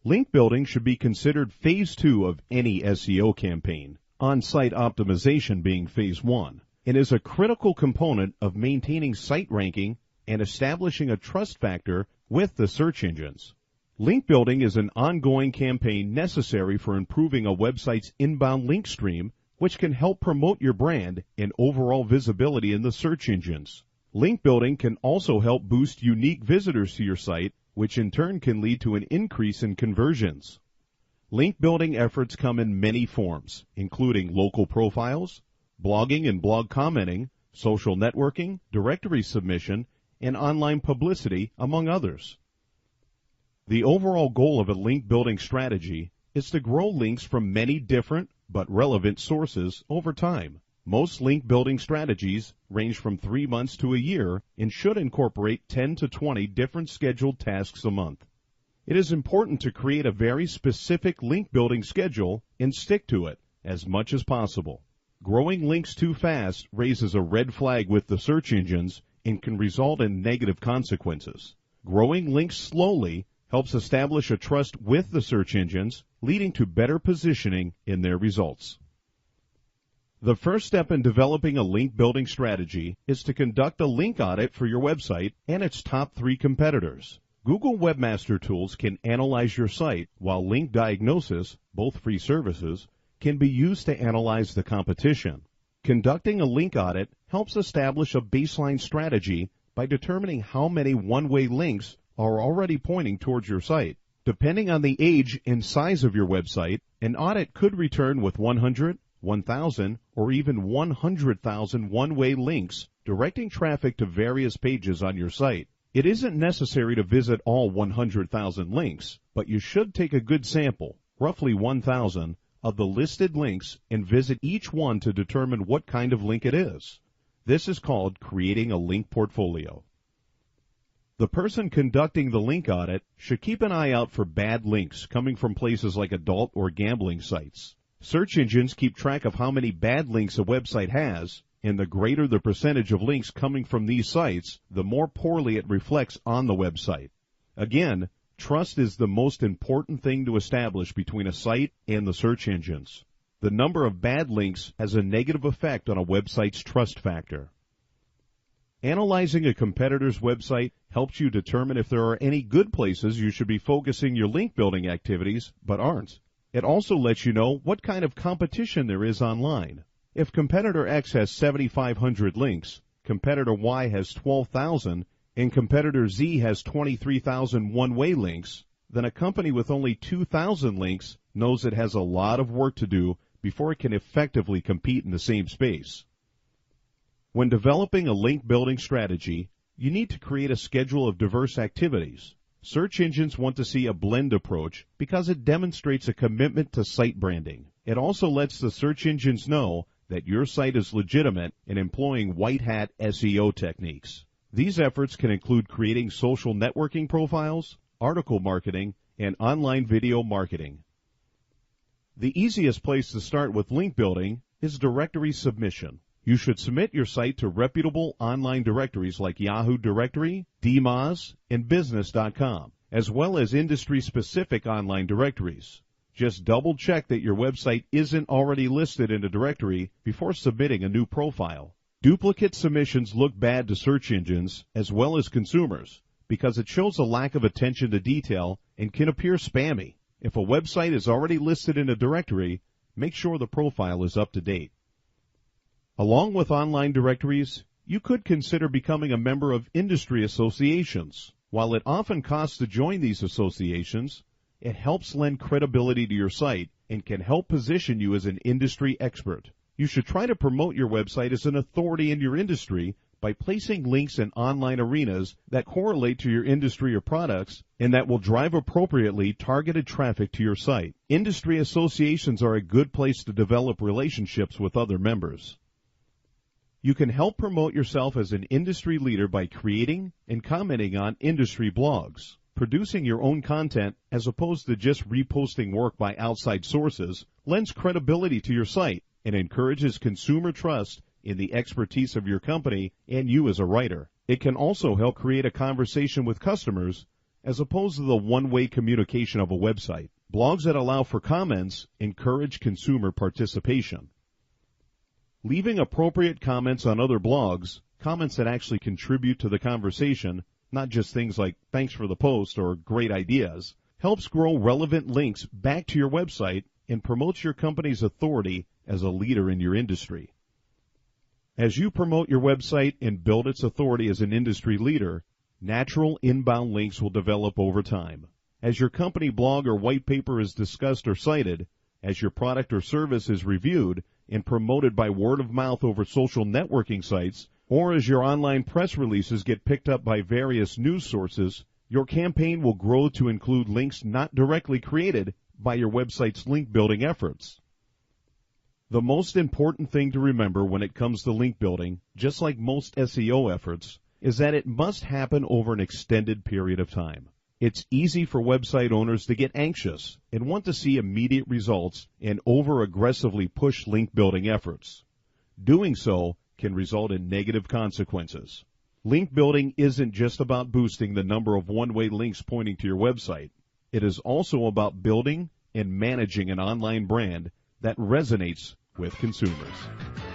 Link building should be considered phase 2 of any SEO campaign, on-site optimization being phase 1, and is a critical component of maintaining site ranking and establishing a trust factor with the search engines. Link building is an ongoing campaign necessary for improving a website's inbound link stream, which can help promote your brand and overall visibility in the search engines. Link building can also help boost unique visitors to your site, which in turn can lead to an increase in conversions. Link building efforts come in many forms, including local profiles, blogging and blog commenting, social networking, directory submission, and online publicity, among others. The overall goal of a link building strategy is to grow links from many different but relevant sources over time. Most link building strategies range from 3 months to a year and should incorporate 10 to 20 different scheduled tasks a month. It is important to create a very specific link building schedule and stick to it as much as possible. Growing links too fast raises a red flag with the search engines and can result in negative consequences. Growing links slowly helps establish a trust with the search engines, leading to better positioning in their results. The first step in developing a link building strategy is to conduct a link audit for your website and its top 3 competitors. Google Webmaster Tools can analyze your site, while Link Diagnosis, both free services, can be used to analyze the competition. Conducting a link audit helps establish a baseline strategy by determining how many one-way links are already pointing towards your site. Depending on the age and size of your website, an audit could return with 100, 1,000, or even 100,000 one-way links directing traffic to various pages on your site. It isn't necessary to visit all 100,000 links, but you should take a good sample, roughly 1,000, of the listed links and visit each one to determine what kind of link it is. This is called creating a link portfolio. The person conducting the link audit should keep an eye out for bad links coming from places like adult or gambling sites. Search engines keep track of how many bad links a website has, and the greater the percentage of links coming from these sites, the more poorly it reflects on the website. Again, trust is the most important thing to establish between a site and the search engines. The number of bad links has a negative effect on a website's trust factor. Analyzing a competitor's website helps you determine if there are any good places you should be focusing your link building activities but aren't. It also lets you know what kind of competition there is online. If competitor X has 7,500 links, competitor Y has 12,000, and competitor Z has 23,000 one-way links, then a company with only 2,000 links knows it has a lot of work to do before it can effectively compete in the same space. When developing a link building strategy, you need to create a schedule of diverse activities. Search engines want to see a blend approach because it demonstrates a commitment to site branding. It also lets the search engines know that your site is legitimate and employing white hat SEO techniques. These efforts can include creating social networking profiles, article marketing, and online video marketing. The easiest place to start with link building is directory submission. You should submit your site to reputable online directories like Yahoo Directory, DMOZ, and Business.com, as well as industry-specific online directories. Just double-check that your website isn't already listed in a directory before submitting a new profile. Duplicate submissions look bad to search engines as well as consumers because it shows a lack of attention to detail and can appear spammy. If a website is already listed in a directory, make sure the profile is up to date. Along with online directories, you could consider becoming a member of industry associations. While it often costs to join these associations, it helps lend credibility to your site and can help position you as an industry expert. You should try to promote your website as an authority in your industry by placing links in online arenas that correlate to your industry or products and that will drive appropriately targeted traffic to your site. Industry associations are a good place to develop relationships with other members. You can help promote yourself as an industry leader by creating and commenting on industry blogs. Producing your own content as opposed to just reposting work by outside sources lends credibility to your site and encourages consumer trust in the expertise of your company and you as a writer. It can also help create a conversation with customers as opposed to the one-way communication of a website. Blogs that allow for comments encourage consumer participation. Leaving appropriate comments on other blogs, comments that actually contribute to the conversation, not just things like thanks for the post or great ideas, helps grow relevant links back to your website and promotes your company's authority as a leader in your industry. As you promote your website and build its authority as an industry leader, natural inbound links will develop over time. As your company blog or white paper is discussed or cited, as your product or service is reviewed and promoted by word of mouth over social networking sites, or as your online press releases get picked up by various news sources, your campaign will grow to include links not directly created by your website's link building efforts. The most important thing to remember when it comes to link building, just like most SEO efforts, is that it must happen over an extended period of time. It's easy for website owners to get anxious and want to see immediate results and over-aggressively push link building efforts. Doing so can result in negative consequences. Link building isn't just about boosting the number of one-way links pointing to your website. It is also about building and managing an online brand that resonates with consumers.